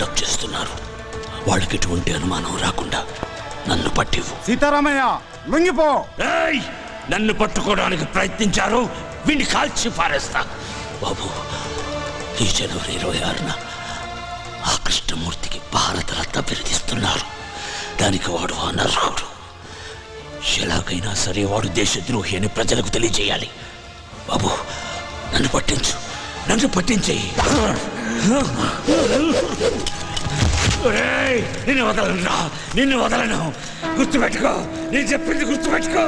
Attack చేస్తున్నారు. వాళ్ళకి ఎటువంటి అనుమానం రాకుండా నన్ను పట్టివు. సీతారామయ్య లొంగిపో. నన్ను పట్టుకోవడానికి ప్రయత్నించారు, వీడిని కాల్చి పారేస్తా. బాబు, ఈ జనవరి 26న ఆ కృష్ణమూర్తికి భారతరత్న బిరుదిస్తున్నారు. దానికి వాడు అనర్హుడు. ఎలాగైనా సరే వాడు దేశద్రోహి అని ప్రజలకు తెలియజేయాలి. బాబు, నన్ను పట్టించు, నన్ను పట్టించేయి. నిన్ను వదలను రా, నిన్ను వదలను. గుర్తుపెట్టుకో, నేను చెప్పింది గుర్తుపెట్టుకో.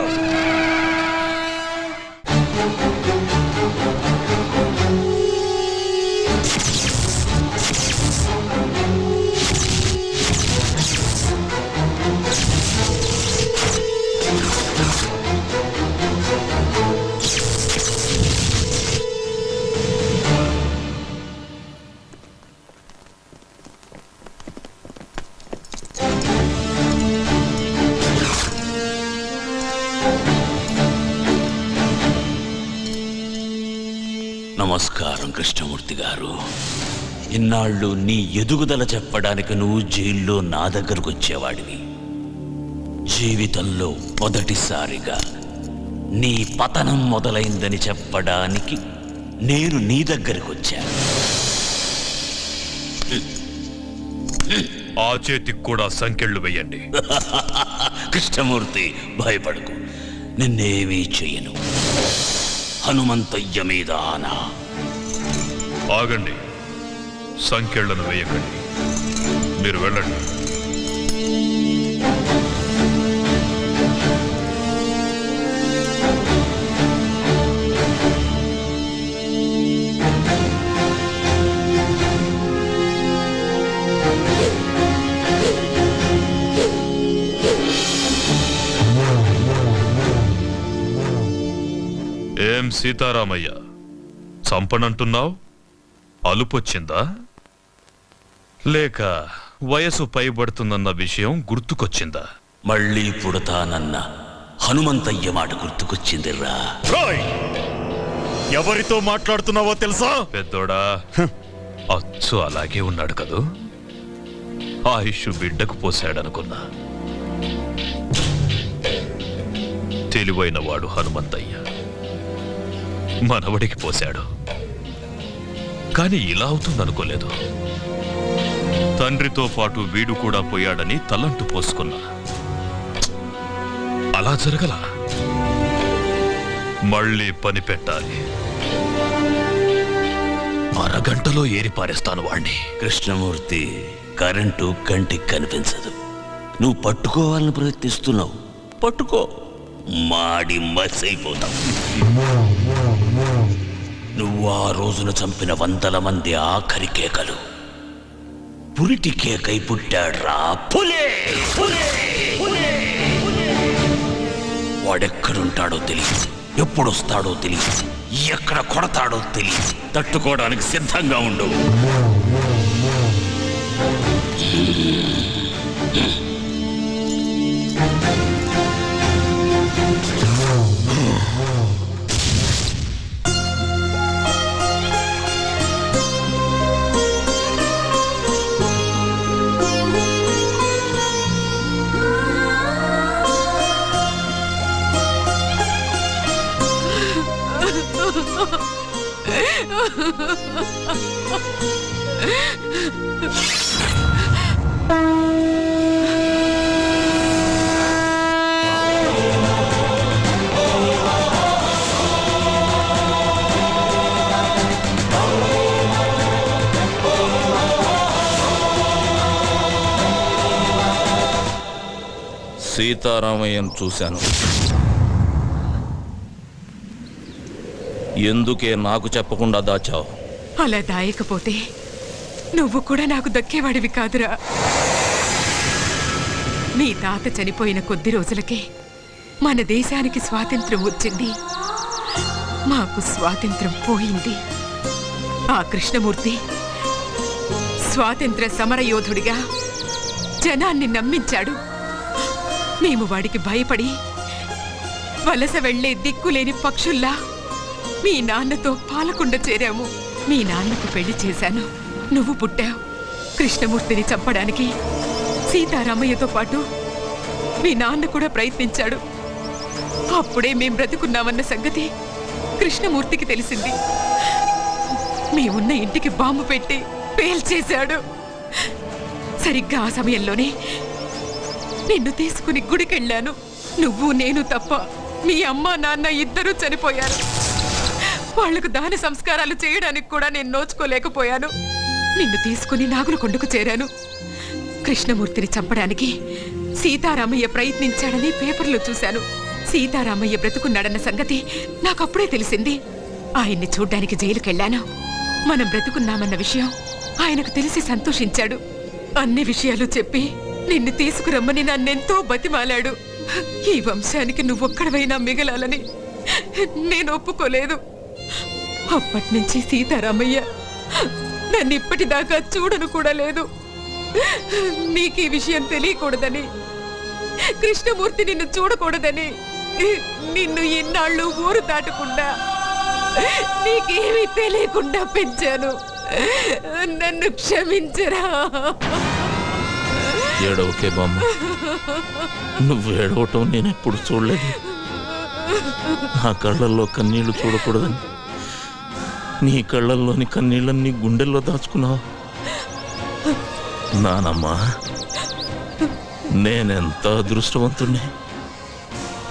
నమస్కారం కృష్ణమూర్తి గారు. ఇన్నాళ్ళు నీ ఎదుగుదల చెప్పడానికి నువ్వు జైల్లో నా దగ్గరకు వచ్చేవాడివి. జీవితంలో మొదటిసారిగా నీ పతనం మొదలైందని చెప్పడానికి నేను నీ దగ్గరకు వచ్చాను. ఆ చేతికి కూడా సంకెళ్ళు వేయండి. కృష్ణమూర్తి, భయపడకు, నిన్నేమీ చెయ్యను. హనుమంతయ్య మీద ఆనా. ఆగండి, సంకెళ్లను వేయకండి. మీరు వెళ్ళండి. ఏం సీతారామయ్య, చంపనంటున్నావు? అలుపొచ్చిందా? లేక వయసు పైబడుతుందన్న విషయం గుర్తుకొచ్చిందా? మళ్ళీ పుడతానన్న హనుమంతయ్య మాట గుర్తుకొచ్చిందిరా. ఎవరితో మాట్లాడుతున్నావో తెలుసా? పెద్దోడా, అచ్చు అలాగే ఉన్నాడు కదూ. ఆయుష్ బిడ్డకు పోశాడనుకున్నా. తెలివైన వాడు హనుమంతయ్య మనవడికి పోశాడు. కాని ఇలా అవుతుందనుకోలేదు. తండ్రితో పాటు వీడు కూడా పోయాడని తలంటు పోసుకున్నా. అలా జరగల. మళ్ళీ పని పెట్టాలి. అరగంటలో ఏరిపారేస్తాను వాణ్ణి. కృష్ణమూర్తి, కరెంటు కంటికి కనిపించదు. నువ్వు పట్టుకోవాలని ప్రయత్నిస్తున్నావు. పట్టుకో, మాడి మసైపోతావు. నువ్వు ఆ రోజున చంపిన 100 మంది ఆఖరి కేకలు పురిటి కేకై పుట్టాడ్రా. పులే వాడెక్కడుంటాడో తెలియదు, ఎప్పుడొస్తాడో తెలియదు, ఎక్కడ కొడతాడో తెలియదు. తట్టుకోవడానికి సిద్ధంగా ఉండు. సీతారామయ్యను చూశాను. ఎందుకే నాకు చెప్పకుండా దాచావు? అలా దాయకపోతే నువ్వు కూడా నాకు దక్కేవాడివి కాదురా. మీ తాత చనిపోయిన కొద్ది రోజులకే మన దేశానికి స్వాతంత్రం వచ్చింది. మాకు స్వాతంత్రం పోయింది. ఆ కృష్ణమూర్తి స్వాతంత్ర సమరయోధుడిగా జనాన్ని నమ్మించాడు. మేము వాడికి భయపడి వలస వెళ్లే దిక్కులేని పక్షుల్లా మీ నాన్నతో పాలకొండ చేరాము. మీ నాన్నకు పెళ్లి చేశాను. నువ్వు పుట్టావు. కృష్ణమూర్తిని చంపడానికి సీతారామయ్యతో పాటు మీ నాన్న కూడా ప్రయత్నించాడు. అప్పుడే మేం బ్రతుకున్నామన్న సంగతి కృష్ణమూర్తికి తెలిసింది. మేమున్న ఇంటికి బాంబు పెట్టి పేల్చేశాడు. సరిగ్గా ఆ సమయంలోనే నిన్ను తీసుకుని గుడికెళ్ళాను. నువ్వు నేను తప్ప మీ అమ్మ నాన్న ఇద్దరూ చనిపోయారు. వాళ్లకు దాన సంస్కారాలు చేయడానికి కూడా నేను నోచుకోలేకపోయాను. నిన్ను తీసుకుని నాగులకొండకు చేరాను. కృష్ణమూర్తిని చంపడానికి సీతారామయ్య ప్రయత్నించాడని పేపర్లో చూశాను. సీతారామయ్య బ్రతుకున్నాడన్న సంగతి నాకప్పుడే తెలిసింది. ఆయన్ని చూడ్డానికి జైలుకెళ్ళాను. మనం బ్రతుకున్నామన్న విషయం ఆయనకు తెలిసి సంతోషించాడు. అన్ని విషయాలు చెప్పి నిన్ను తీసుకురమ్మని నన్నెంతో బతిమాలాడు. ఈ వంశానికి నువ్వొక్కడవైనా మిగలాలని నేను ఒప్పుకోలేదు. అప్పటినుంచి సీతారామయ్య నన్ను ఇప్పటిదాకా చూడను కూడా లేదు. నీకు ఈ విషయం తెలియకూడదని, కృష్ణమూర్తి నిన్ను చూడకూడదని నిన్ను ఇన్నాళ్ళు ఊరు దాటకుండా నీకేమీ తెలియకుండా పెంచాను. నన్ను క్షమించరా. ఏడవకే బామ్మ, నువ్వు ఏడవటం నేను ఎప్పుడు చూడలేదు. నా కళ్ళల్లో కన్నీళ్లు చూడకూడదని నీ కళ్ళల్లోని కన్నీళ్ళని గుండెల్లో దాచుకున్నావు. నానమ్మా, నేనెంత అదృష్టవంతుణ్ణి.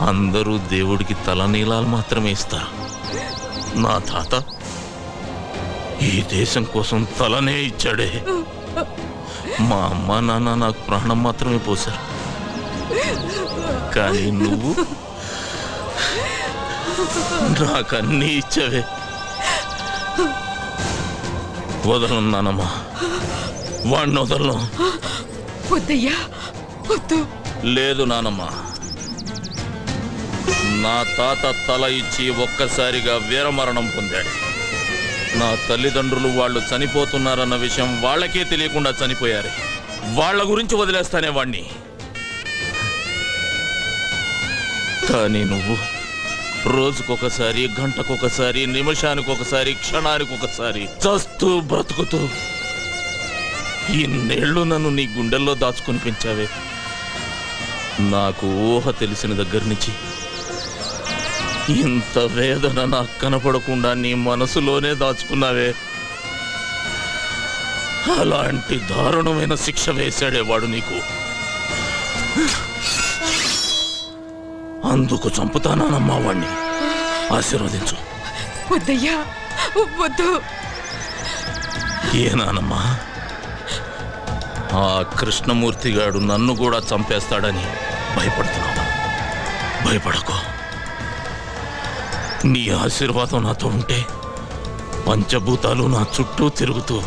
అందరూ దేవుడికి తలనీలాలు మాత్రమే ఇస్తారు. నా తాత ఈ దేశం కోసం తలనే ఇచ్చాడే. మా అమ్మ నాన్న నాకు ప్రాణం మాత్రమే పోశారు. కానీ నువ్వు నాకన్నీ ఇచ్చావే. వదలను నానమ్మా, వాడిని వదలను. వద్దయ్యా, వద్దు. లేదు నానమ్మా, నా తాత తల ఇచ్చి ఒక్కసారిగా వీరమరణం పొందాడు. నా తల్లిదండ్రులు వాళ్ళు చనిపోతున్నారన్న విషయం వాళ్ళకే తెలియకుండా చనిపోయారు. వాళ్ళ గురించి వదిలేస్తానే వాణ్ణి. కానీ నువ్వు రోజుకొకసారి, గంటకొకసారి, నిమిషానికొకసారి, క్షణానికొకసారి చస్తూ బ్రతుకుతూ ఇన్నేళ్లు నన్ను నీ గుండెల్లో దాచుకుని పెంచావే. నాకు ఊహ తెలిసిన దగ్గర నుంచి ఇంత వేదన నాకు కనపడకుండా నీ మనసులోనే దాచుకున్నావే. అలాంటి దారుణమైన శిక్ష వేశాడేవాడు నీకు. అందుకు చంపుతానమ్మా వాణ్ణి. ఆశీర్వదించు. వద్దయ్యా, వద్దు. ఏనానమ్మా, ఆ కృష్ణమూర్తిగాడు నన్ను కూడా చంపేస్తాడని భయపడుతున్నావా? భయపడకు. నీ ఆశీర్వాదం నాతో ఉంటే పంచభూతాలు నా చుట్టూ తిరుగుతూ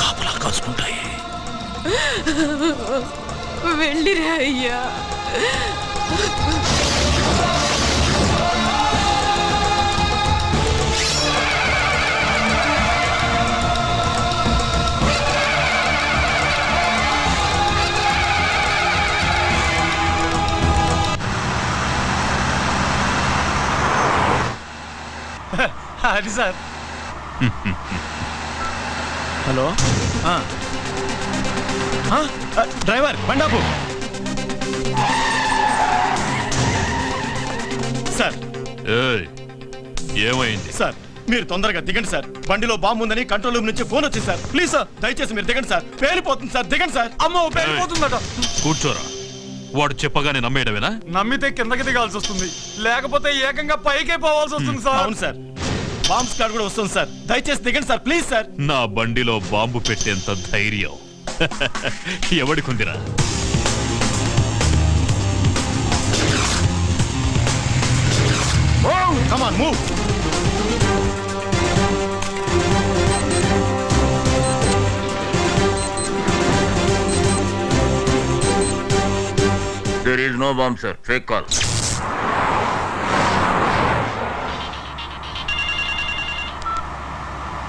కాపలా కాసుకుంటాయి. వెళ్ళిరా అయ్యా. అది సార్. హలో, డ్రైవర్ బండాపు సార్. ఏయ్, ఏమైంది? సార్ మీరు తొందరగా దిగండి సార్. బండిలో బాంబు ఉందని కంట్రోల్ రూమ్ నుంచి ఫోన్ వచ్చింది సార్. ప్లీజ్ సార్, దయచేసి మీరు దిగండి సార్. పేలిపోతుంది సార్, దిగండి సార్. అమ్మో, పేలిపోతుందట. కూర్చోరా. వాడు చెప్పగానే నమ్మేయడమేనా? నమ్మితే కిందకి దిగాల్సి వస్తుంది, లేకపోతే ఏకంగా పైకే పోవాల్సి వస్తుంది సార్. అవును సార్, బాంబ్ స్క్వాడ్ కూడా వస్తుంది సార్. దయచేసి దిగండి సార్, ప్లీజ్ సార్. నా బండిలో బాంబు పెట్టేంత ధైర్యం ఎవడికుందిరా? Come on, move. There is no bomb, sir. Fake call.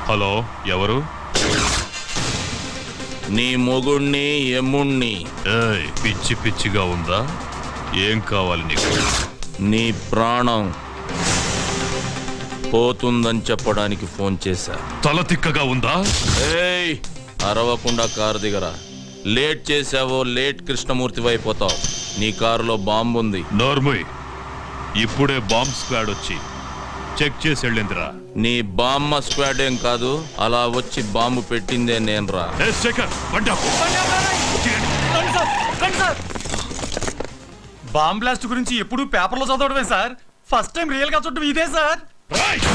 Hello, ఎవరు? నీ మొగుణ్ణి, ఎమ్ముణ్ణి. ఏయ్, పిచ్చి పిచ్చిగా ఉందా? ఏం కావాలి నీకు? నీ ప్రాణం పోతుందని చెప్పడానికి ఫోన్ చేశా. తల తిక్కగా ఉందా? ఏయ్, అరవకుండా కారు దిగరా. లేట్ చేసావో లేట్ కృష్ణమూర్తి అయిపోతావు. నీ కారులో బాంబు ఉంది. నోర్ముయ్, ఇప్పుడే బాంబ్ స్క్వాడ్ వచ్చి చెక్ చేసి వెళ్ళిందిరా. నీ బామ్మ స్క్వాడ్ ఏం కాదు, అలా వచ్చి బాంబు పెట్టిందే నేనురా. ఏ శేఖర్, బండి ఆపు. బాంబ్ బ్లాస్ట్ గురించి ఎప్పుడు పేపర్లో చదవడమే సార్. ఫస్ట్ టైం రియల్ గా చూడడం ఇదే సార్. రైట్.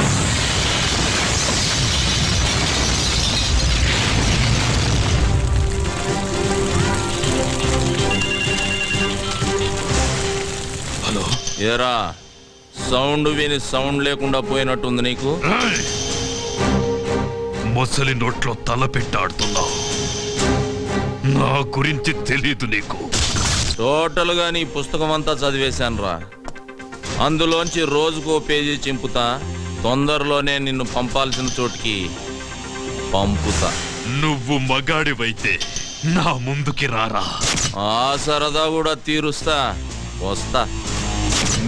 హలో. ఏరా, సౌండ్ విని సౌండ్ లేకుండా పోయినట్టుంది నీకు. రేయ్! మొసలి నోట్లో తల పెట్టాడుతున్నావు. నా గురించి తెలీదు నీకు. టోటల్ గా నీ పుస్తకం అంతా చదివేశానురా. అందులోంచి రోజుకో పేజీ చింపుతా. తొందరలోనే నిన్ను పంపాల్సిన చోటికి పంపుతా. నువ్వు మగాడివైతే నా ముందుకి రారా. ఆ సరదా కూడా తీరుస్తా. వస్తా.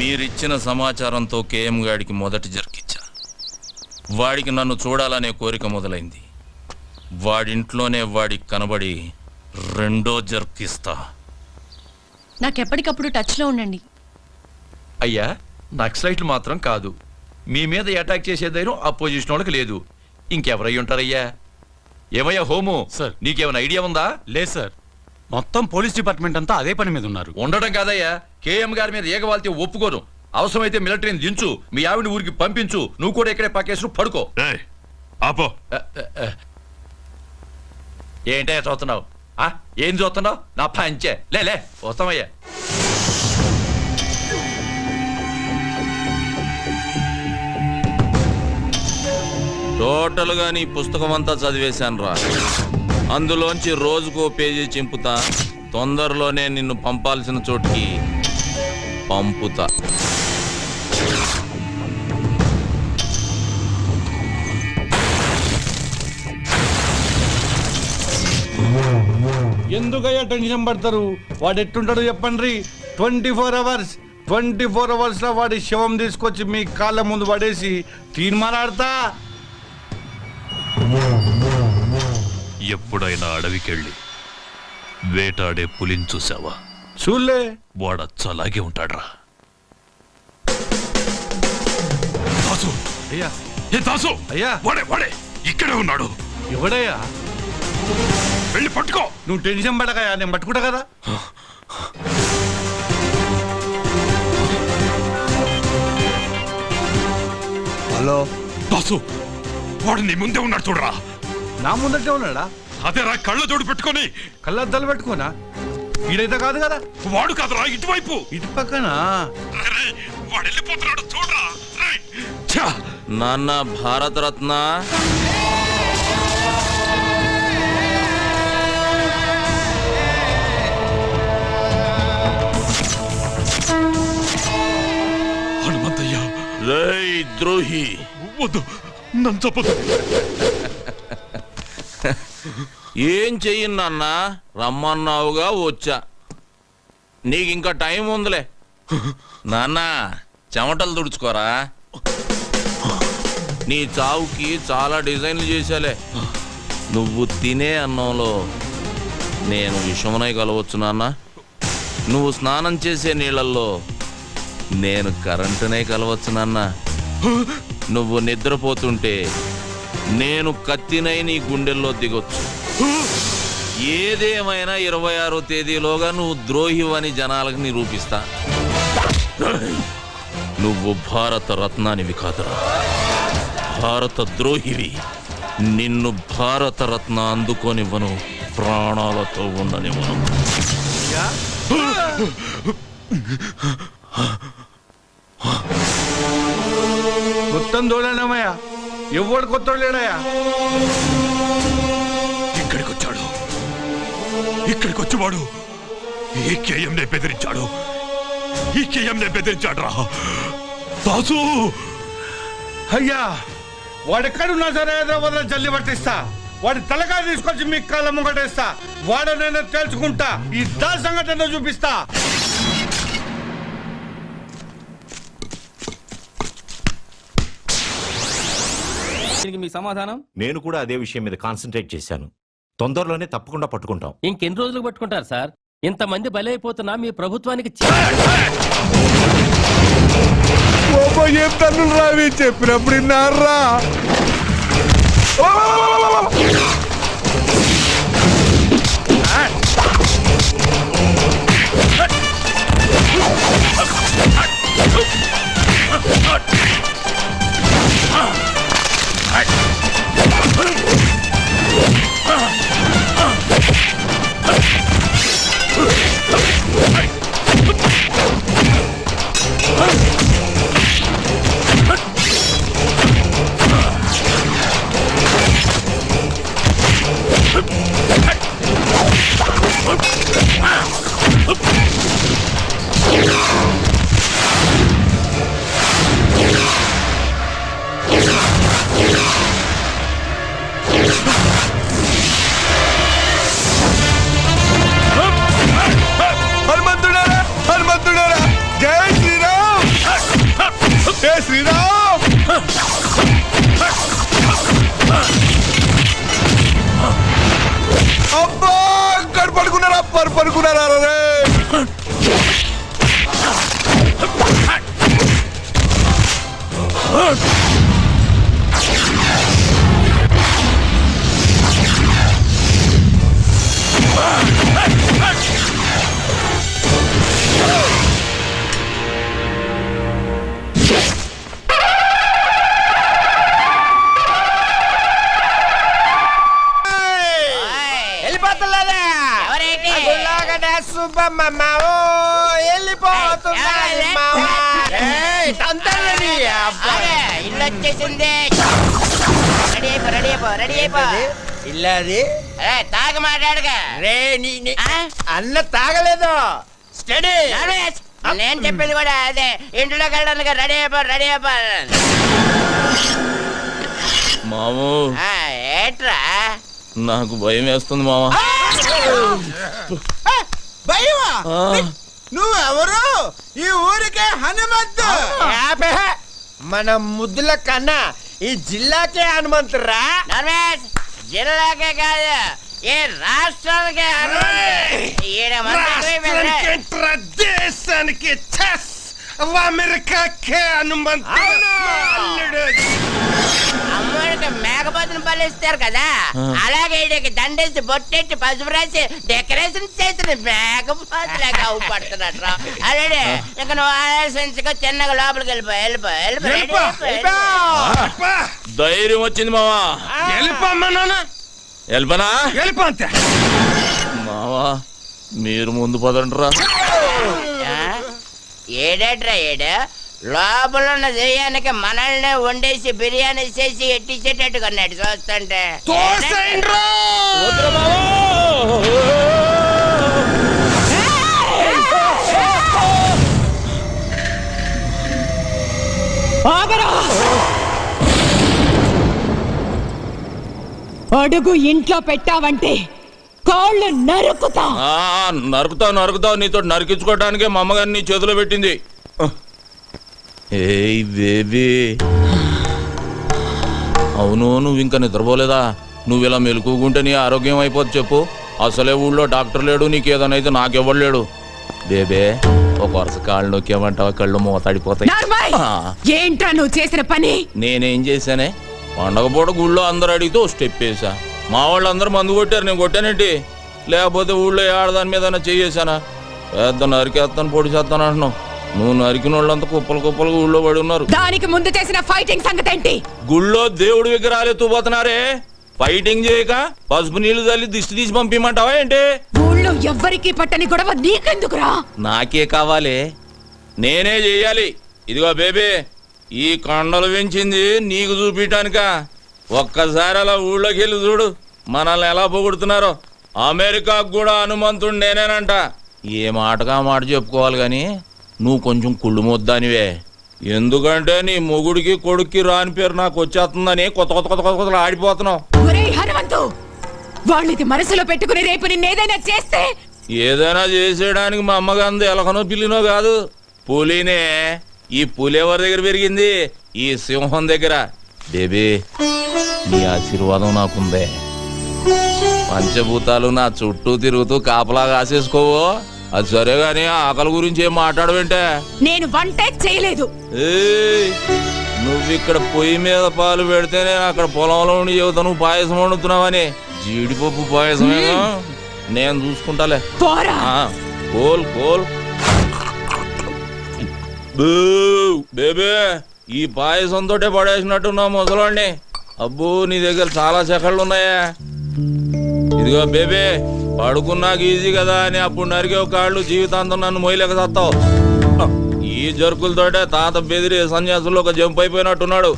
మీరిచ్చిన సమాచారంతో కేఎం గాడికి మొదటి జర్కిచ్చా. వాడికి నన్ను చూడాలనే కోరిక మొదలైంది. వాడింట్లోనే వాడికి కనబడి రెండో జర్కిస్తా. నాకెప్పటికప్పుడు టచ్లో ఉండండి. అయ్యా, నక్సలైట్లు మాత్రం కాదు, మీ మీద అటాక్ చేసే ధైర్యం అపోజిషన్ వాళ్ళకి లేదు. ఇంకెవరై ఉంటారయ్యా? ఏమయ్యా హోము, సార్. నీకేమైనా ఐడియా ఉందా? లేదు సార్, మొత్తం పోలీస్ డిపార్ట్మెంట్ అంతా అదే పని మీద ఉన్నారు. ఉండడం కాదయ్యా, కేఎం గారి మీద ఏగవాల్తే ఒప్పుకోను. అవసరమైతే మిలిటరీని దించు, మీ ఆవిడ ఊరికి పంపించు, నువ్వు కూడా ఇక్కడే పక్కేసు పడుకో. ఏయ్, ఆపో. ఏంటయ్యా చూస్తున్నావు? ఏం చూస్తున్నావు? నా పంచే లే వస్తామయ్యా. టోటల్ గా నీ పుస్తకం అంతా చదివేశానురా. అందులోంచి రోజుకో పేజీ చింపుతా. తొందరలోనే నిన్ను పంపాల్సిన చోటికి పంపుతా. ఎందుకయ్యా టెన్షన్ పడతారు? వాడు ఎట్టుంటాడో చెప్పండి. 24 అవర్స్ 24 అవర్స్ లో వాడి శవం తీసుకొచ్చి మీ కాళ్ళ ముందు పడేసి తీర్మానాడతా. ఎప్పుడైనా అడవికెళ్ళి వేటాడే పులిని చూసావా? చూలే. వాడచ్చలాగే ఉంటాడ్రా. దాసు, అయ్యా ఏ దాసు, అయ్యా. వాడే ఇక్కడే ఉన్నాడు. ఎవడయ్యా? వెళ్ళి పట్టుకో. నువ్వు టెన్షన్ పడకయ్యా, నేను పట్టుకుంటా కదా. హలో దాసు, వాడు నీ ముందే ఉన్నాడు చూడరా. నా ముందటే ఉన్నాడా? అదేరా, కళ్ళ జోడు పెట్టుకొని. కళ్ళద్దాలు పెట్టుకోనా? ఈడైతే కాదు కదా. వాడు కాదురా, ఇటువైపు. ఇటు పక్కన. అరే, వాడు వెళ్ళిపోతున్నాడు చూడరా. రేయ్, ఛా! నాన్న భారతరత్న, హనుమంతయ్య. రేయ్ ద్రోహి, వద్దు, నన్ను చెప్పదు. ఏం చెయ్యను నాన్న, రమ్మన్నావుగా వచ్చా. నీకు ఇంకా టైం ఉందిలే. నాన్న, చెమటలు తుడుచుకోరా. నీ చావుకి చాలా డిజైన్లు చేశాలే. నువ్వు తినే అన్నంలో నేను విషమునై కలవచ్చు నాన్న. నువ్వు స్నానం చేసే నీళ్ళల్లో నేను కరెంటునై కలవచ్చు నాన్న. నువ్వు నిద్రపోతుంటే నేను కత్తినై నీ గుండెల్లో దిగొచ్చు. ఏదేమైనా 26వ తేదీలోగా నువ్వు ద్రోహివని జనాలకు నిరూపిస్తా. నువ్వు భారత రత్నానివి కాదురా, భారత ద్రోహివి. నిన్ను భారత రత్న అందుకోనివ్వను, ప్రాణాలతో ఉండనివ్వను. మొత్తం దోడనమ్మయ్యా, ఎవడు కొత్త లేడయ్యా. ఇక్కడికి వచ్చేవాడు ఈ కేఎంనే బెదిరించాడు. ఈ కేఎంనే బెదిరించాడు రా. దాసు, అయ్యా వాడెక్కడున్నా సరే హైదరాబాద్ లో జల్లి పట్టిస్తా. వాడి తలకాయ తీసుకొచ్చి మీ కాళ్ళ ముంగటేస్తా. వాడనైనా తేల్చుకుంటా. ఈ దా సంఘటన చూపిస్తా. మీ సమాధానం? నేను కూడా అదే విషయం మీద కాన్సన్ట్రేట్ చేశాను. తొందరలోనే తప్పకుండా పట్టుకుంటాం. ఇంకెన్ని రోజులు పట్టుకుంటారు సార్? ఇంతమంది బలైపోతున్నా మీ ప్రభుత్వానికి ఏం తన్నులు రావి చెప్పినప్పుడు విన్నారా? శ్రీరామ్ అబ్బా పడుకున్నారా పడుకున్నారా రే ఇల్లది తాగ మాట్లాడగా రే అన్న తాగలేదు. స్టడీ నేను చెప్పేది కూడా అదే. ఇంట్లోకి వెళ్ళడానికి రెడీ అయిపో. మాము ఏట్రా నాకు భయం వేస్తుంది మామ. భయమా? నువ్వెవరు? ఈ ఊరికే హనుమంతు. మన ముద్దుల కన్నా ఈ జిల్లాకే హనుమంతురా. జిల్లాకే కాదు, ఈ రాష్ట్రానికే దేశానికి అమెరికాకే హనుమంతు. అమ్మడికి మేకపోతుని పలిస్తారు కదా, అలాగే ఈడికి దండేసి బొట్టెట్టి పసుపు రాసి డెకరేషన్ చేసిన మేకపోతులాగా అవుపడుతున్నట్టు. అలాగే ఇక నువ్వు ఆలోచించుకో, చిన్నగా లోపలికి వెళ్ళిపో. ధైర్యం వచ్చింది మావా. వెళ్ళిపోమ్మా నాన్న. వెళ్ళిపోనా? వెళ్ళిపో అంతే. మావా మీరు ముందు పదండ్రా. ఏడేట్రా లోపల ఉన్న దెయ్యానికి మనల్ని వండేసి బిర్యానీ చేసి ఎట్టించేటట్టు కొన్నాడు చూస్తుంటే. అడుగు ఇంట్లో పెట్టావంటే కాళ్ళు నరుకుతావు. నరుకుతావు. నీతో నరికించుకోవడానికే మా అమ్మగారిని నీ చేతిలో పెట్టింది. ఏయ్ బేబీ, అవును నువ్వు ఇంకా నిద్రపోలేదా? నువ్వు ఇలా మెలుకుంటే నీ ఆరోగ్యం అయిపోద్ది చెప్పు. అసలే ఊళ్ళో డాక్టర్ లేడు, నీకేదనైతే నాకెవ్వడు లేడు. బేబే ఒక వరుస కాళ్ళు నొక్కేమంటావా కళ్ళు మూతాడిపోతాయి. ఏంట్రా నువ్వు చేసిన పని? నేనేం చేశానే? పండగ పూట గుళ్ళో అందరు అడిగితే ఓ స్టెప్ వేసా. మా వాళ్ళు అందరూ మందు కొట్టారు, నేను కొట్టానేంటి? లేకపోతే ఊళ్ళో ఆడదాని మీద చేసానా? పెద్ద నరికేస్తాను పొడి చేస్తాను అంటున్నావు. నువ్వు నరికిన వాళ్ళంతా కుప్పలుగా ఊళ్ళో పడి ఉన్నారు. దానికి ముందు చేసిన ఫైటింగ్ సంగతి ఏంటి? గుళ్ళో దేవుడి విగ్రహాలు ఎత్తుకుపోతున్నారే, ఫైటింగ్ చేయక పసుపు నీళ్లు చల్లి దిష్టి తీసి పంపిమంటావా ఏంటి? ఊళ్ళో ఎవ్వరికి పట్టని గొడవ నీకెందుకురా? నాకే కావాలి, నేనే చెయ్యాలి. ఇదిగో బేబీ, ఈ కొండలు పెంచింది నీకు చూపించటానిక. ఒక్కసారి అలా ఊళ్ళోకి వెళ్ళి చూడు, మనల్ని ఎలా పొగుడుతున్నారో. అమెరికాకు కూడా హనుమంతుడు నేనేనంట. ఏ మాటగా మాట చెప్పుకోవాలి గాని నువ్వు కొంచెం కుళ్ళు మొద్దానివే. ఎందుకంటే నీ మొగుడికి కొడుక్కి రాని పేరు నాకు వచ్చేస్తుందని కొత్త ఆడిపోతున్నావు. హనుమంతు, వాళ్ళకి మనసులో పెట్టుకుని రేపు నిన్నేదైనా చేస్తే? ఏదైనా చేసేయడానికి మా అమ్మగాంది ఎలకనో పిల్లినో కాదు, పులినే. ఈ పులి ఎవరి దగ్గర పెరిగింది? ఈ సింహం దగ్గర. బేబీ నీ ఆశీర్వాదం నాకుందే. పంచభూతాలు నా చుట్టూ తిరుగుతూ కాపలా కాసేసుకోవో. అది సరే గాని ఆకలి గురించి ఏం మాట్లాడవేంటే? నేను వంటే చేయలేదు. ఏయ్, నువ్విక్కడ పొయ్యి మీద పాలు పెడితేనే అక్కడ పొలంలో ఉండి చెబుతా నువ్వు పాయసం వండుతున్నావని. జీడిపప్పు పాయసమేగా, నేను చూసుకుంటాలే. పోరా. కోల్ కోల్ బేబే, ఈ పాయసంతో పడేసినట్టున్నా ముసలాన్ని. అబ్బో, నీ దగ్గర చాలా చెక్కళ్ళు ఉన్నాయా? ఇదిగో బేబే, పడుకున్నాక ఈజీ కదా అని అప్పుడు నరికే కాళ్ళు జీవితాంతం నన్ను మొయ్యలేక సత్తావు. ఈ జరుకులతోటే తాత బెదిరి సన్యాసుల్లో ఒక జంప్ అయిపోయినట్టున్నాడు.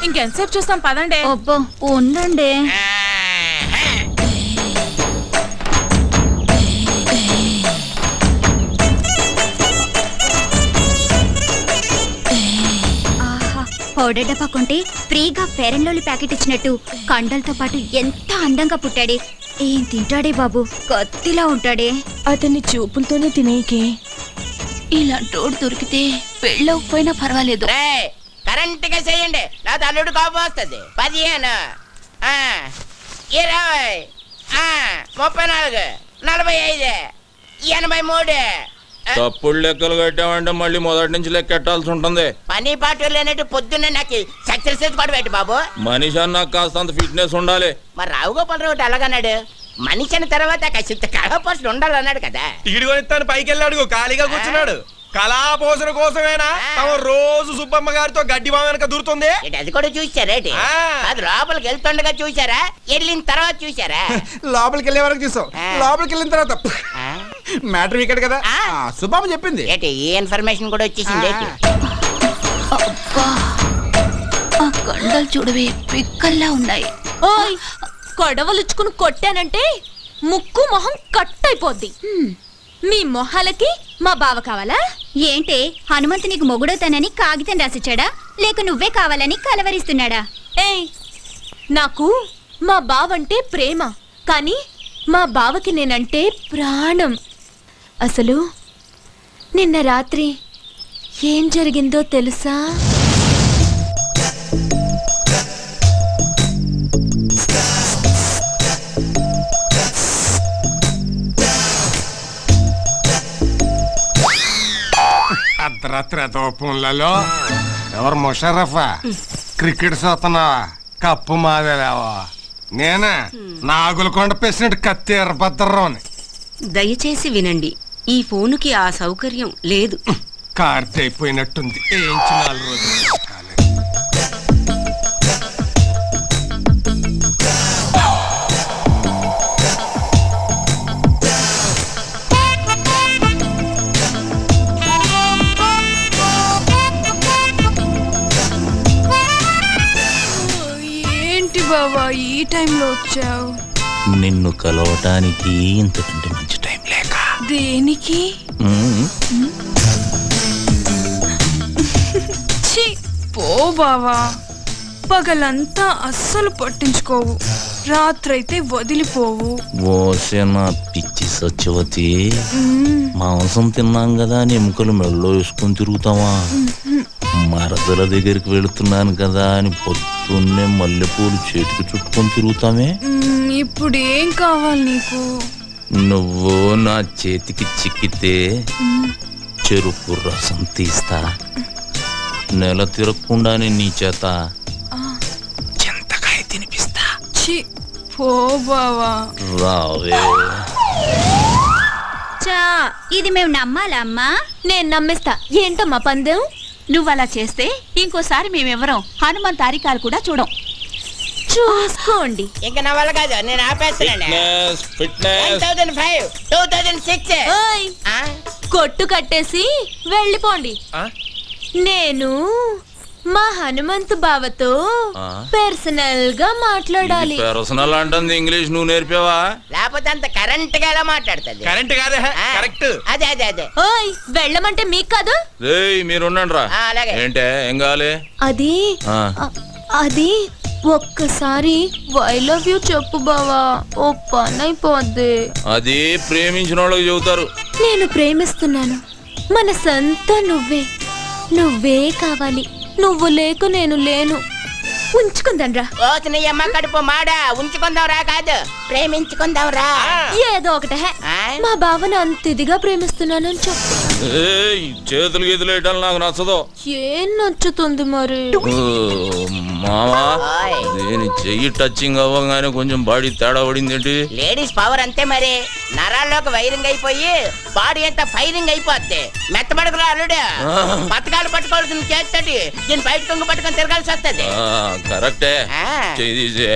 ఇంకెంతసేపు చూస్తాం, పదండి. అబ్బో ఉండండి. పౌడర్ డబ్బా కొంటే ఫ్రీగా ఫెయిర్ అండ్ లవ్లీ ప్యాకెట్ ఇచ్చినట్టు కండలతో పాటు ఎంత అందంగా పుట్టాడే. ఏం తింటాడే బాబు, కత్తిలా ఉంటాడే. అతన్ని చూపులతోనే తినేకే. ఇలాంటోడు దొరికితే పెళ్ళకపోయినా పర్వాలేదు. కరెంట్ గా చేయండి, నా తల్లుడు కోపం వస్తుంది. 15, 20, 34, 45, 83. తప్పుడు లెక్కలు కట్టామంటే మళ్ళీ మొదటి నుంచి లెక్కెట్టాల్సి ఉంటుంది. పని పాటు లేనట్టు పొద్దున్నే నాకు సక్సెస్ కూడా పెట్టి బాబు. మనిషి అన్నాక కాస్తంత ఫిట్నెస్ ఉండాలి. మరి రావుగోపాలరావు ఒకటి అలాగన్నాడు. మనిషి అన్న తర్వాత కాసింత కళాపోషణ ఉండాలన్నాడు కదా. టికెట్ కొనిస్తాను పైకి వెళ్ళాడు, ఖాళీగా కూర్చున్నాడు. కళాపోషణ కోసమేనా రోజు సుబ్బమ్మ గారితో గడ్డి బావ వెనక దూరుతుంది? అది కూడా చూసారేటి? అది లోపలికి వెళ్తుండగా చూసారా, వెళ్ళిన తర్వాత చూసారా? లోపలికి వెళ్ళే వరకు చూసాం, లోపలికి వెళ్ళిన తర్వాత మ్యాటర్ ఇక్కడ కదా సుబ్బమ్మ చెప్పింది. ఏంటి ఈ ఇన్ఫర్మేషన్ కూడా వచ్చేసింది? ఆ కండలు చూడవే, పిక్కల్లా ఉన్నాయి. ఓయ్, కొడవలుచ్చుకుని కొట్టానంటే ముక్కు మొహం కట్ అయిపోద్ది. మీ మొహాలకి మా బావ కావాలా ఏంటే? హనుమంతు నీకు మొగుడవుతానని కాగితం రాసిచ్చాడా, లేక నువ్వే కావాలని కలవరిస్తున్నాడా? ఏయ్, నాకు మా బావంటే ప్రేమ, కానీ మా బావకి నేనంటే ప్రాణం. అసలు నిన్న రాత్రి ఏం జరిగిందో తెలుసా? అర్ధరాత్రి ఫోన్లలో ఎవరు ముషరఫా క్రికెట్ చూస్తున్నావా? కప్పు మాదేలేవా? నేనే నాగులకొండ ప్రెసిడెంట్ కత్తి ఎర్రభద్రరావుని. దయచేసి వినండి, ఈ ఫోనుకి ఆ సౌకర్యం లేదు. కార్తె అయిపోయినట్టుంది, ఏంచి 4 రోజులు. బావా ఈ టైంలో వచ్చావు? నిన్ను కలవటానికి ఇంతకంటే మంచి టైం లేక. దేనికి? పో బావా, పగలంతా అస్సలు పట్టించుకోవు, రాత్రైతే వదిలిపోవు. ఓసేన పిచ్చి సత్యవతి, మాంసం తిన్నాం కదా అని ఎముకలు మెడలో వేసుకొని తిరుగుతావా? మరదల దగ్గరికి వెళుతున్నాను కదా అని పొద్దున్నే మల్లెపూలు చేతికి చుట్టుకొని తిరుగుతామే. ఇప్పుడు ఏం కావాలి నీకు? నువ్వు నా చేతికి చిక్కితే చెరుకు రసం తీస్తా, నెల తిరగకుండానే నీ చేత చింతకాయ తినిపిస్తా. ఛీ, పో బావా. రావే. చా, ఇది మేము నమ్మాలా అమ్మా? నేను నమ్మిస్తా. ఏంటమ్మా పందెం? నువ్వు అలా చేస్తే ఇంకోసారి మేమెవరం హనుమంత్ తారికాలు కూడా చూడం. చూసుకోండి. ఇంకా నా వల్ల కాదు, నేను ఆపేస్తున్నాను. 1005, 2006. ఓయ్, కొట్టు కట్టేసి వెళ్ళిపోండి. నేను మా హనుమంతు బావతో పర్సనల్ గా మాట్లాడాలి. పర్సనల్ అంటుంది ఇంగ్లీష్ నువ్వు నేర్పావా? లేకపోతే అంత కరెంట్ గా ఎలా మాట్లాడుతుంది? కరెంట్ కాదే, కరెక్ట్. అదే అదే అదే. ఓయ్, వెళ్ళమంటే మీకు కాదు. రేయ్ మీరుండండి రా. అలాగే. ఏంటే ఏం కావాలి? అది అది ఒక్కసారి ఐ లవ్ యూ చెప్పు బావా, ఓ పని అయిపోద్ది. అది ప్రేమించిన వాళ్ళకి చెబుతారు. నేను ప్రేమిస్తున్నాను, మన సొంత నువ్వే కావాలి. నువ్వు లేకు నేను లేను. ఉంచుకుందాంరా. ఓ నీ అమ్మ కడుపు మాడా, ఉంచుకుందాం రా కాదు, ప్రేమించుకుందాం రా. ఏదో ఒకటే, మా బావను అంత ఇదిగా ప్రేమిస్తున్నానని చెప్పు. ఏయ్, చేతులు గీతులు వేయటం నాకు నచ్చదు. ఏం నచ్చుతుంది మరి? మామా, నేను చెయ్యి టచింగ్ అవ్వగానే కొంచెం బాడీ తేడా పడింది ఏంటి? లేడీస్ పవర్ అంతే మరి, నరాల్లోకి వైరింగ్ అయిపోయి బాడీ అంతా ఫైరింగ్ అయిపోద్ది. మెత్తబడుకురా అల్లుడు, పథకాలు పట్టుకోవాల్సిన చేస్తటి దీని బయట కొంగు పట్టుకొని తిరగాల్సి వస్తుంది. కరెక్టే. చెయ్యి తీసే,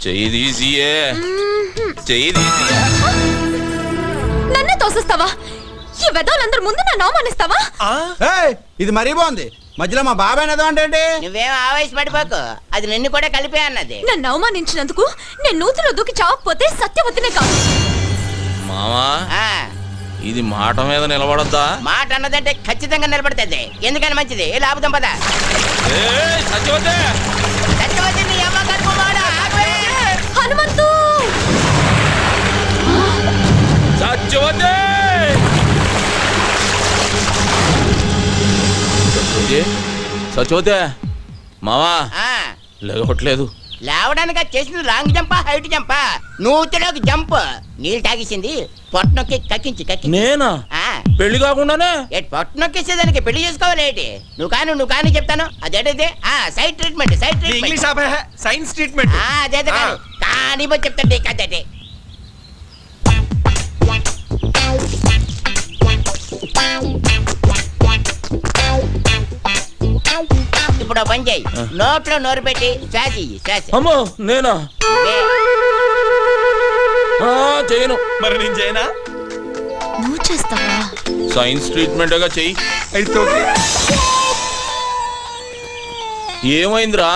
చెయ్యి తీసియే, చెయ్యి తీసి. నన్నే తోసిస్తావా? ఈ వెదవులందరి ముందు నన్ను అవమానిస్తావా? ఇది మరీ బాగుంది. మధ్యలో మా బాబాయ్ అంటే నువ్వేం ఆవేశపడిపోకు, అది నిన్ను కూడా కలిపే అన్నది. నన్ను అవమానించినందుకు నేను నూతిలో దూకి చావకపోతే సత్యవతినే కాదు. మామా, ఇది మాట మీద నిలబడద్దా? మాట అన్నదంటే ఖచ్చితంగా నిలబడుతుంది. ఎందుకని మంచిది, లాభం పద. సత్యవతి, సత్యవతి నీ అమ్మ కడుపు మాడా, ఆగు. హనుమంతు, సత్యవతి. సత్యవతి, మావా లేవట్లేదు. లేవడానికి చేసింది లాంగ్ జంపా హైట్ జంపా? నూతిలోకి జంప్. నీళ్ళు తాగేసింది, పొట్టనొక్కి కక్కించి. నేనా? పెళ్లి కాకుండానే పొట్టనొక్కేసేదానికి పెళ్లి చేసుకోవాలి ఏంటి? నువ్వు కానీ చెప్తాను. అదేంటిది? Side treatment. Science treatment. అదే కానీ చెప్తాను కదండి. ఇప్పుడు పని చేయి, నోట్లో నోరు పెట్టి శ్వాస. అమ్మో, నేనా? చేయను. మరి నేను చేయనా? నువ్వు చేస్తావా? సైన్స్ ట్రీట్మెంట్ గా చెయ్యి. అయితే ఏమైందిరా?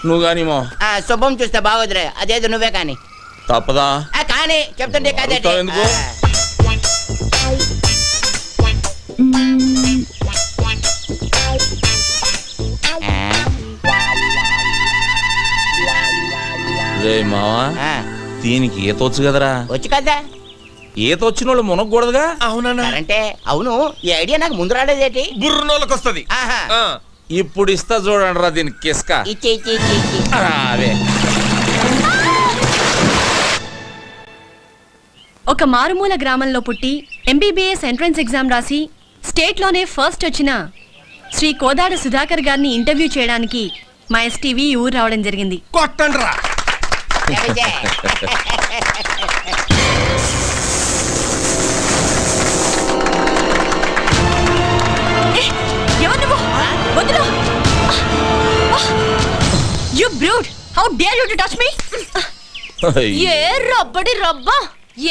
నువ్వు గాని మా శుభం చూస్తే బాగోదురే, అదేదో నువ్వే కానీ. తప్పదా? కానీ చెప్తుంటే కదండి. ఎందుకు? రే మావా, దీనికి ఈత వచ్చు కదరా? వచ్చు కదా. ఈత వచ్చిన వాళ్ళు మునగకూడదుగా? అవునా? అంటే అవును, ఈ ఐడియా నాకు ముందు రాలేదేటి? బుర్రనోళ్ళకి వస్తుంది. ఇప్పుడు ఇస్తా చూడండి రా దీనికి కిస్క. అవే ఒక మారుమూల గ్రామంలో పుట్టి ఎంబీబీఎస్ ఎంట్రన్స్ ఎగ్జామ్ రాసి స్టేట్లోనే ఫస్ట్ వచ్చిన శ్రీ కోదాడ సుధాకర్ గారిని ఇంటర్వ్యూ చేయడానికి మా ఎస్టీవీ ఊరు రావడం జరిగింది. కొట్టండి రా. You brute! How dare you to touch me? ఏ రబ్బడి రబ్బా,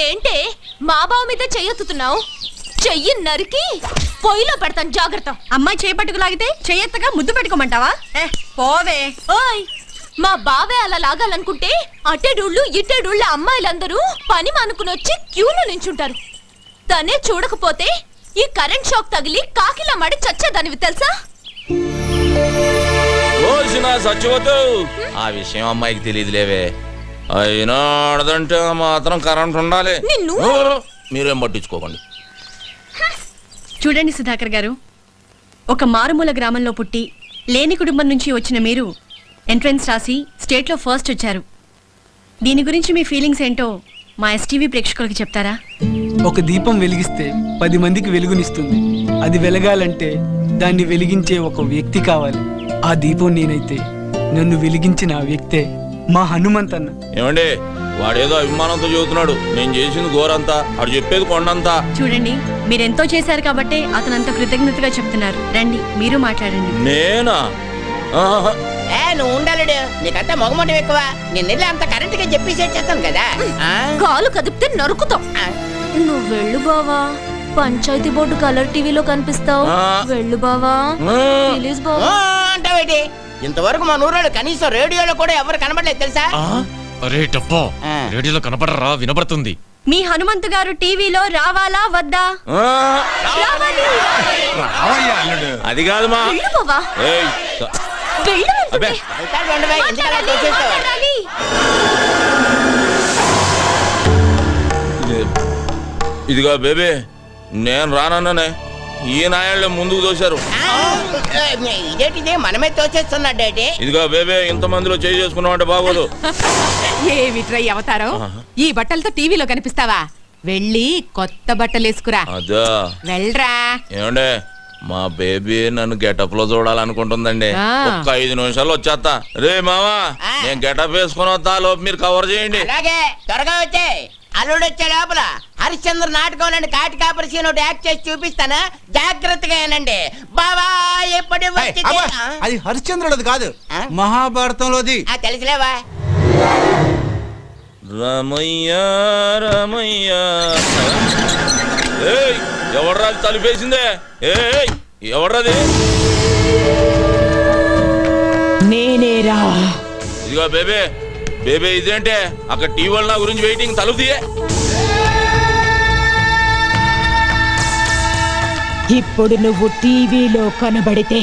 ఏంటే మా బావ మీద చెయ్యెత్తుతున్నావు? చెయ్యి నరికి పొయ్యిలో పెడతాను, జాగ్రత్త. అమ్మాయి చేయి పట్టుకు లాగితే చెయ్యెత్తగా ముద్దు పెట్టుకోమంటావా? పోవే. ఓయ్, మా బావే అలా లాగాలనుకుంటే అటెడూళ్ళు ఇటెడూళ్ళ అమ్మాయిలందరూ పని మానుకుని వచ్చి క్యూలో నించుంటారు. తనే చూడకపోతే ఈ కరెంట్ షాక్ తగిలి కాకిలా మడి చచ్చేదానివి తెలుసా? రోజున సచ్చిపోతూ ఆ విషయం అమ్మాయికి తెలియదులేవే. అయినా ఆడదంటే మాత్రం కరెంట్ ఉండాలి. నిన్ను మీరేం పట్టించుకోకండి. చూడండి సుధాకర్ గారు, ఒక మారుమూల గ్రామంలో పుట్టి లేని కుటుంబం నుంచి వచ్చిన మీరు ఎంట్రన్స్ రాసి స్టేట్లో ఫస్ట్ వచ్చారు. దీని గురించి మీ ఫీలింగ్స్ ఏంటో మా ఎస్టీవీ ప్రేక్షకులకి చెప్తారా? ఒక దీపం వెలిగిస్తే 10 మందికి వెలుగునిస్తుంది. అది వెలగాలంటే దాన్ని వెలిగించే ఒక వ్యక్తి కావాలి. ఆ దీపం నేనైతే నన్ను వెలిగించిన ఆ వ్యక్తే మా హనుమంతన్న. ఏమండి, వాడేదో అభిమానంతో చెబుతున్నాడు. నేను చేసింది ఘోరంతా, వాడు చెప్పేది కొండంతా. చూడండి, మీరెంతో చేశారు కాబట్టే అతను అంత కృతజ్ఞతగా చెప్తున్నారు. రండి, మీరు మాట్లాడండి. నేనా? ఆహా. నువ్వు ఉండాలడు, నీకంతా మొగమొట్టం ఎక్కువ. నేను వెళ్ళి అంత కరెంట్ గా చెప్పేసి చేస్తాను కదా. కాలు కదిపితే నరుకుతాం. నువ్వు వెళ్ళు బావా, పంచాయతీ బోర్డు కలర్ టీవీలో కనిపిస్తావు. వెళ్ళు బావా, ప్లీజ్ బావా. అంటావేటి? ఇంతవరకు మా నూరాడు కనీసం రేడియోలో కూడా ఎవరు కనబడలేదు తెలుసా? అరే డబ్బా, రేడియోలో కనపడరా? వినపడుతుంది. మీ హనుమంతు గారు టీవీలో రావాలా వద్దా? అది కాదు మా. వెళ్ళు బావా, ఏయ్, వెళ్ళు. అబ్బే. వెళ్తాడు ఉండవే, ఎందుకు అలా చేసేస్తావు? ఇదిగో బేబీ, నేను రానన్నానే. ఈ నాయాళ్ళే ముందుకు తోశారు. ఇదేంటిది మనమే తోచేస్తున్నాడేటి? ఇదిగో బేబీ, ఇంతమందిలో చేయి చేసుకున్నావంటే బాగోదు. ఏమిట్రై అవతారం? ఈ బట్టలతో టీవీలో కనిపిస్తావా? వెళ్ళి కొత్త బట్టలు వేసుకురా. అదా, వెళ్ళరా. ఏమండే, మా బేబీ నన్ను గెటప్ లో చూడాలనుకుంటుందండి. ఒక్క 5 నిమిషాలు వచ్చేస్తా. రే మావా, నేను గెటప్ వేసుకుని వస్తా, లోపు మీరు కవర్ చేయండి. అలాగే, త్వరగా వచ్చే. అల్లుడు వచ్చే లోపల హరిశ్చంద్ర నాటకంలోని కాటి కాపరి సీన్ ఒకటి యాక్ట్ చేసి చూపిస్తాను, జాగ్రత్తగా ఏనండి బావా. ఎప్పటి అది హరిశ్చంద్రుడు కాదు, మహాభారతంలోది. తెలుసులేవా? రమయ్య రమయ్య. ఏయ్, ఎవడ్రా తలుపేసిందే? ఏయ్, ఎవడ్రాది? నేనేరా. ఇదిగో బేబీ, బేబీ ఇదేంటే అక్కడ టీవీ నా గురించి వెయిటింగ్, తలుపు తీయే. ఇప్పుడు నువ్వు టీవీలో కనబడితే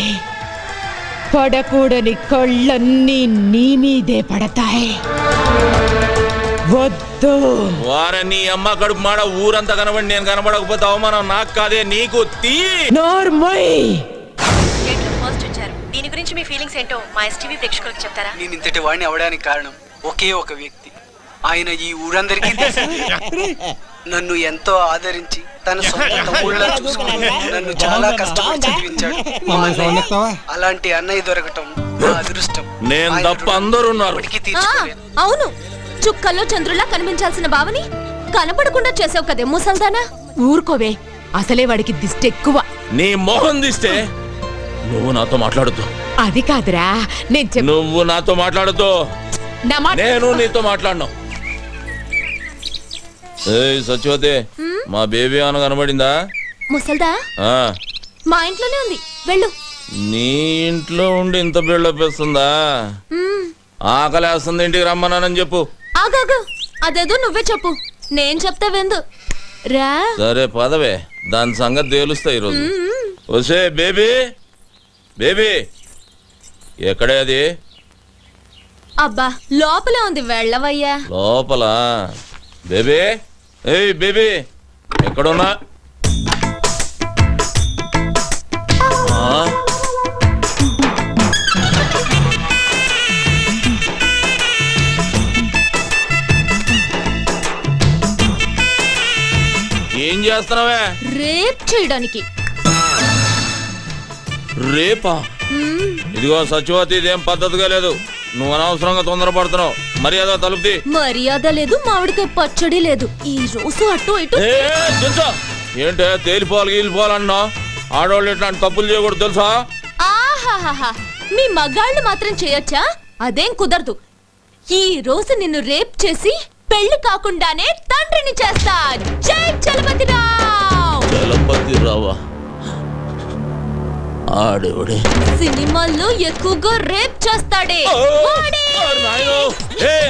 పడకూడని కళ్ళన్నీ నీ మీదే పడతాయి. వద్దు. వారే నీ అమ్మ కడుపు మాడ, ఊరంతా కనబడి నేను కనబడకపోతే అవమానం నాకు కాదే నీకు. తీ నోర్మై. ఫస్ట్ వచ్చారు. దీని గురించి మీ ఫీలింగ్స్ ఏంటో మా ఎస్టీవీ ప్రేక్షకులకి చెప్తారా? నేను ఇంతటి వాడిని అవడానికి కారణం ఒకే ఒక వ్యక్తి. ఆయన ఈ ఊరందరికీ నన్ను ఎంతో ఆదరించి తన సొంత తమ్ముళ్ళ చూసుకుని నన్ను చాలా కష్టపడి చదివించాడు. అలాంటి అన్నయ్య దొరకటం నా అదృష్టం. నేను తప్ప అందరూ ఉన్నారు. అవును, చుక్కల్లో చంద్రులా కనిపించాల్సిన బావని కనపడకుండా చేసావు కదే ముసల్దానా. ఊరుకోవే, అసలే వాడికి దిష్టి ఎక్కువ. నీ మొహం దిస్తే నువ్వు నాతో మాట్లాడుతూ. అది కాదురా, నువ్వు నాతో మాట్లాడుతూ, నేను నీతో మాట్లాడను. ఏయ్ సత్యవతి, మా బేబీ అన్న కనబడిందా? ముసల్దా మా ఇంట్లోనే ఉంది, వెళ్ళు. నీ ఇంట్లో ఉండి ఇంత బిల్డప్ వేస్తుందా? ఆకలేస్తుంది, ఇంటికి రమ్మన్నానని చెప్పు. ఆగాగు, అదేదో నువ్వే చెప్పు, నేను చెప్తా వెందు రా. సరే పదవే, దాని సంగతి తేలుస్తా ఈరోజు. వసే బేబీ, బేబీ ఎక్కడే అది? అబ్బా లోపలే ఉంది, వెళ్ళవయ్యా. లోపల? బేబీ, ఏయ్ బేబీ, ఎక్కడున్నా? ఏం చేస్తున్నావే? రేప్ చేయడానికి. రేపా? ఇదిగో సత్యవతి, ఇదేం పద్ధతిగా లేదు. నువ్వు అనవసరంగా తొందరపడుతున్నావు. మర్యాద తలుపుతి. మర్యాద లేదు, మామిడికాయ పచ్చడి లేదు. ఈ రోజు అటు ఇటు. ఏంటే తేలిపోవాలి గీలిపోవాలన్నా? ఆడవాళ్ళు ఇట్లాంటి తప్పులు చేయకూడదు తెలుసా? ఆహాహా, మీ మగాళ్ళు మాత్రం చేయొచ్చా? అదేం కుదరదు. ఈ రోజు నిన్ను రేప్ చేసి పెళ్లి కాకుండానే తండ్రిని చేస్తా. జై చలపతిరావు. చలపతిరావా? ఆడేవాడే సినిమాల్లో ఎక్కువగా రేప్ చేస్తాడే.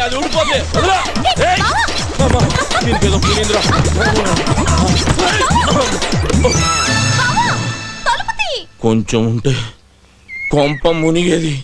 అది ఊడిపోతే దీనికేదో పులింద్రా. కొంచెం ఉంటే కొంప మునిగేది.